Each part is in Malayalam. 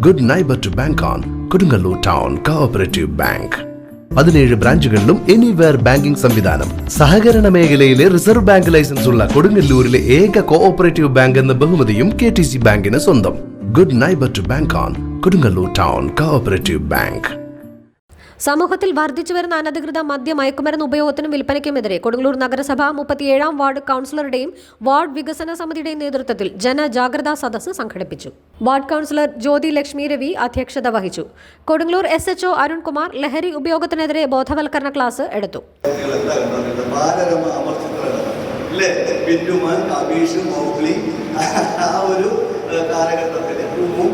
Good neighbor to bank on. Kodungalur Town Cooperative Bank. 17 ബ്രാഞ്ചുകളിലും എനിവെയർ ബാങ്കിംഗ് സംവിധാനം. സഹകരണ മേഖലയിലെ റിസർവ് ബാങ്ക് ലൈസൻസ് ഉള്ള കൊടുങ്ങല്ലൂരിലെ ഏക കോഓപ്പറേറ്റീവ് ബാങ്ക് എന്ന ബഹുമതിയും KTC ബാങ്കിന് സ്വന്തം. Good neighbour to bank on. Kodungallur town cooperative bank. സമൂഹത്തിൽ വർദ്ധിച്ചുവരുന്ന അനധികൃത മദ്യമയക്കുമരുന്ന് ഉപയോഗത്തിനും വിൽപ്പനയ്ക്കുമെതിരെ കൊടുങ്ങല്ലൂർ നഗരസഭ 37-ാം വാർഡ് കൗൺസിലറുടെയും വാർഡ് വികസന സമിതിയുടെയും നേതൃത്വത്തിൽ ജനജാഗ്രതാ സദസ്സ് സംഘടിപ്പിച്ചു. വാർഡ് കൗൺസിലർ ജ്യോതി ലക്ഷ്മി രവി അധ്യക്ഷത വഹിച്ചു. കൊടുങ്ങല്ലൂർ SHO അരുൺകുമാർ ലഹരി ഉപയോഗത്തിനെതിരെ ബോധവൽക്കരണ ക്ലാസ് എടുത്തു.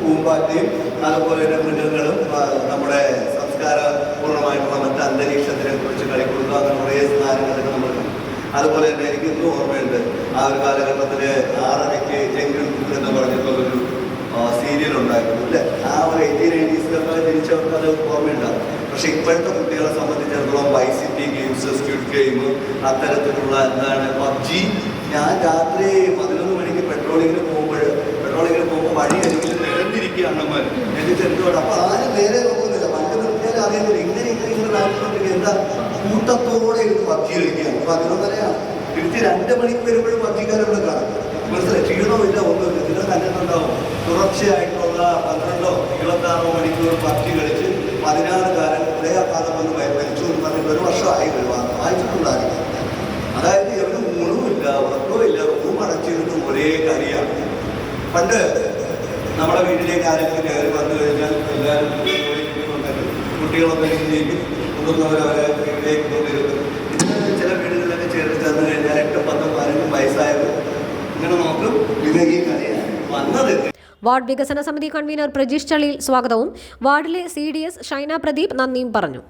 പൂമ്പാറ്റയും അതുപോലെ തന്നെ മൃഗങ്ങളും നമ്മുടെ സംസ്കാരപൂർണ്ണമായിട്ടുള്ള മറ്റ് അന്തരീക്ഷത്തിനെ കുറിച്ച് കളിക്കൊടുക്കുക അങ്ങനെ കുറേ കാര്യങ്ങളൊക്കെ നമ്മൾ. അതുപോലെ തന്നെ എനിക്കൊന്നും ഓർമ്മയുണ്ട്, ആ ഒരു കാലഘട്ടത്തിൽ 6:30 ജംഗിൾ ബുക്ക് എന്ന് പറഞ്ഞിട്ടുള്ളൊരു സീരിയൽ ഉണ്ടായിരുന്നു അല്ലേ. ആ ഒരു 1880s തിരിച്ചവർക്ക് അത് ഓർമ്മയുണ്ടാകും. പക്ഷെ ഇപ്പോഴത്തെ കുട്ടികളെ സംബന്ധിച്ചിടത്തോളം YCT ഗെയിംസ്, സ്ക്വിഡ് ഗെയിം, അത്തരത്തിലുള്ള എന്താണ് PUBG. ഞാൻ രാത്രി 11 മണിക്ക് പെട്രോളിങ്ങിന് പോകുമ്പോൾ വഴി അല്ലെങ്കിൽ നിരന്നിരിക്കുകയാണ് അമ്മമാർ എന്നിട്ട് എന്തുകൊണ്ട്. അപ്പോൾ ആരും നേരെ നോക്കുന്നില്ല, പണ്ട് നിർത്തിയാൽ അറിയുന്നില്ല. ഇങ്ങനെ നടക്കുന്നുണ്ടെങ്കിൽ എന്താ കൂട്ടത്തോടെ ഇരുന്ന് PUBG കളിക്കുകയാണ്. 11:30 തിരിച്ച് 2 മണിക്ക് വരുമ്പോഴും PUBGക്കാരവിടെ കാണും. മനസ്സിലായി, ക്ഷീണമില്ല, ഒന്നുമില്ല. ഇതിനെ കണ്ടിട്ടുണ്ടാവും തുടർച്ചയായിട്ടുള്ള 12 or 26 മണിക്കൂർ PUBG കളിച്ച് 16 ഹൃദയാഘാതം വന്ന് മരിച്ചു എന്ന് പറഞ്ഞിട്ട് 1 വർഷമായി വായിച്ചിട്ടുണ്ടായിരുന്നു. അതായത് എവിടെ ഊണുമില്ല, ഉറക്കമില്ല, റൂം അടച്ചിരുന്ന് ഒരേ കരിയാണ്. പണ്ട് നമ്മുടെ വീട്ടിലേക്ക് ആരെങ്കിലും കയറി വന്നു കഴിഞ്ഞാൽ എല്ലാവരും കുട്ടികളൊക്കെ ഇതിലേക്ക് കൊണ്ടുവന്നവരവരെ വീട്ടിലേക്ക് കൊണ്ടിരുന്നു. ഇന്ന് ചില വീടുകളിലൊക്കെ ചേർന്ന് ചെന്ന് കഴിഞ്ഞാൽ 8, 10, 15 വയസ്സായവർ ഇങ്ങനെ നോക്കും. പിന്നെ ഈ കളിയാണ് വന്നത്. വാർഡ് വികസന സമിതി കൺവീനർ പ്രജീഷ് ചളിയിൽ സ്വാഗതവും വാർഡിലെ CDS ഷൈന പ്രദീപ് നന്ദിയും പറഞ്ഞു.